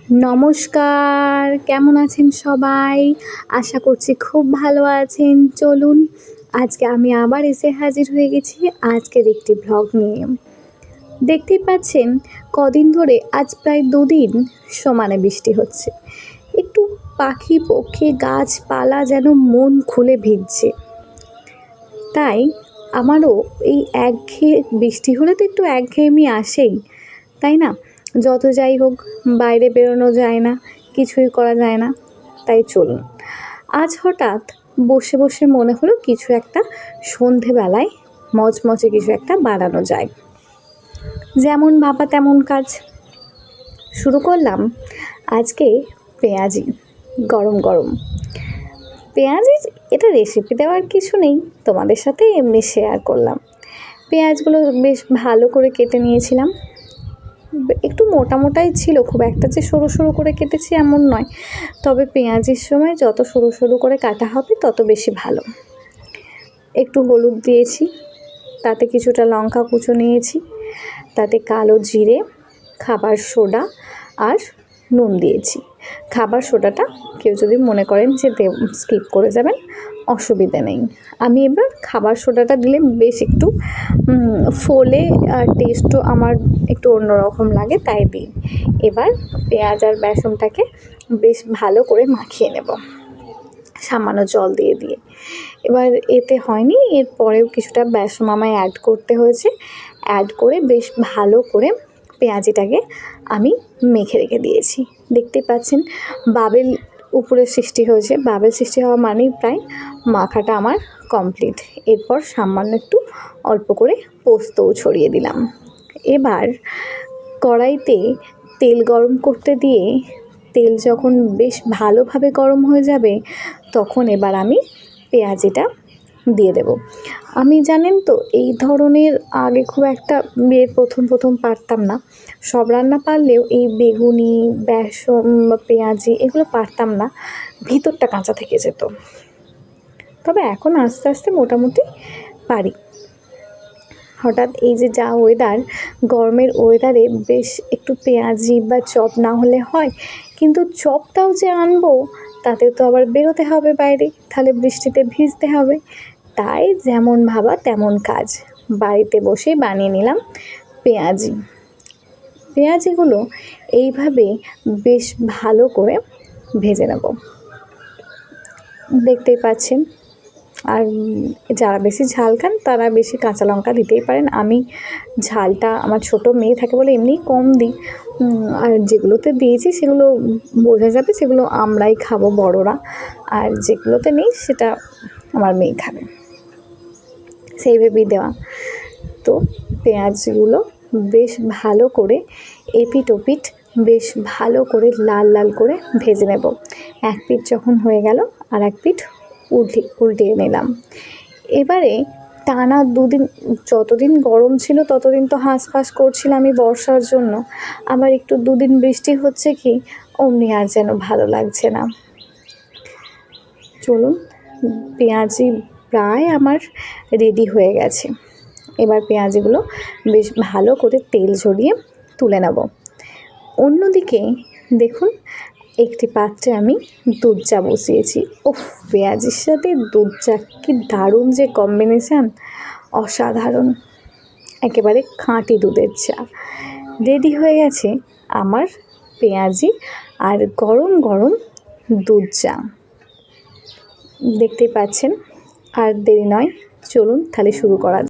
নমস্কার, কেমন আছেন সবাই? আশা করছি খুব ভালো আছেন। চলুন আজকে আমি আবার এসে হাজির হয়ে গেছি আজকের একটি ভ্লগ নিয়ে। দেখতেই পাচ্ছেন কদিন ধরে আজ প্রায় 2 দিন সমানে বৃষ্টি হচ্ছে। একটু পাখি পক্ষী গাছপালা যেন মন খুলে ভিজছে। তাই আমারও এই একঘেয়ে বৃষ্টি হলে তো একটু একঘেয়েমি আসেই, তাই না? যত যাই হোক বাইরে বেরোনো যায় না, কিছুই করা যায় না। তাই চলুন আজ হঠাৎ বসে বসে মনে হলো কিছু একটা সন্ধেবেলায় মচমচে কিছু একটা বানানো যায়। যেমন ভাবা তেমন কাজ। শুরু করলাম আজকে পেঁয়াজি গরম গরম। পেঁয়াজির এটা রেসিপি দেওয়ার কিছু নেই, তোমাদের সাথে এমনি শেয়ার করলাম। পেঁয়াজগুলো বেশ ভালো করে কেটে নিয়েছিলাম। একটু মোটা মোটাই ছিল, খুব একটা যে সরু সরু করে কেটেছি এমন নয়। তবে পেঁয়াজের সময় যত সরু সরু করে কাটা হবে তত বেশি ভালো। একটু হলুদ দিয়েছি, তাতে কিছুটা লঙ্কা কুচো নিয়েছি, তাতে কালো জিরে, খাবার সোডা আর নুন দিয়েছি। খাবার সোডাটা কেউ যদি মনে করেন যে স্কিপ করে যাবেন, অসুবিধা নেই। আমি এবার খাবার সোডাটা দিলে বেশ একটু ফোলে আর টেস্টও আমার একটু অন্যরকম লাগে, তাই দিই। এবার পেঁয়াজ আর বেসনটাকে বেশ ভালো করে মাখিয়ে নেব সামান্য জল দিয়ে দিয়ে। এবার এতে হয়নি, এরপরেও কিছুটা বেসন আমায় অ্যাড করতে হয়েছে। অ্যাড করে বেশ ভালো করে পেঁয়াজিটাকে আমি মেখে রেখে দিয়েছি। দেখতেই পাচ্ছেন বাবেল উপরে সৃষ্টি হয়েছে। বাবেল সৃষ্টি হওয়া মানেই প্রায় মাখাটা আমার কমপ্লিট। এরপর সামান্য একটু অল্প করে পোস্তও ছড়িয়ে দিলাম। এবার কড়াইতে তেল গরম করতে দিয়ে তেল যখন বেশ ভালোভাবে গরম হয়ে যাবে তখন এবার আমি পেঁয়াজিটা দিয়ে দেব। আমি জানেন তো এই ধরনের আগে খুব একটা প্রথম পারতাম না। সব রান্না পারলেও এই বেগুনি, বেসন, পেঁয়াজি এগুলো পারতাম না, ভিতরটা কাঁচা থেকে যেত। তবে এখন আস্তে আস্তে মোটামুটি পারি। হঠাৎ এই যে যা ওয়েদার, গরমের ওয়েদারে বেশ একটু পেঁয়াজি বা চপ না হলে হয়। কিন্তু চপটাও যে আনবো তাতে তো আবার বেরোতে হবে বাইরে, তাহলে বৃষ্টিতে ভিজতে হবে। তাই যেমন ভাবা তেমন কাজ, বাড়িতে বসে বানিয়ে নিলাম পেঁয়াজি। পেঁয়াজিগুলো এইভাবে বেশ ভালো করে ভেজে নেব, দেখতেই পাচ্ছেন। আর যারা বেশি ঝাল খান তারা বেশি কাঁচা লঙ্কা দিতেই পারেন। আমি ঝালটা আমার ছোটো মেয়ে থাকে বলে এমনি কম দিই। আর যেগুলোতে দিয়েছি সেগুলো বোঝা যাবে সেগুলো আমরাই খাবো বড়রা, আর যেগুলোতে নেই সেটা আমার মেয়ে খাবে, সেই ভেবেই দেওয়া। তো পেঁয়াজগুলো বেশ ভালো করে এপিট ওপিট বেশ ভালো করে লাল লাল করে ভেজে নেব। এক পিঠ যখন হয়ে গেল আর এক পিঠ উল্টিয়ে নিলাম। এবারে টানা 2 দিন, যতদিন গরম ছিল ততদিন তো হাঁসফাঁস করছিলাম আমি বর্ষার জন্য। আবার একটু 2 দিন বৃষ্টি হচ্ছে কি অমনি আর যেন ভালো লাগছে না। চলুন পেঁয়াজি প্রায় আমার রেডি হয়ে গেছে। এবার পেঁয়াজিগুলো বেশ ভালো করে তেল ঝরিয়ে তুলে নেব। অন্যদিকে দেখুন একটি পাত্রে আমি দুধ চা বসিয়েছি। উফ, পেঁয়াজির সাথে দুধ চা কি দারুণ যে কম্বিনেশান, অসাধারণ। একেবারে খাঁটি দুধের চা। রেডি হয়ে গেছে আমার পেঁয়াজি আর গরম গরম দুধ চা, দেখতেই পাচ্ছেন। আর দেরি নয়, চলুন তাহলে শুরু করা যাক।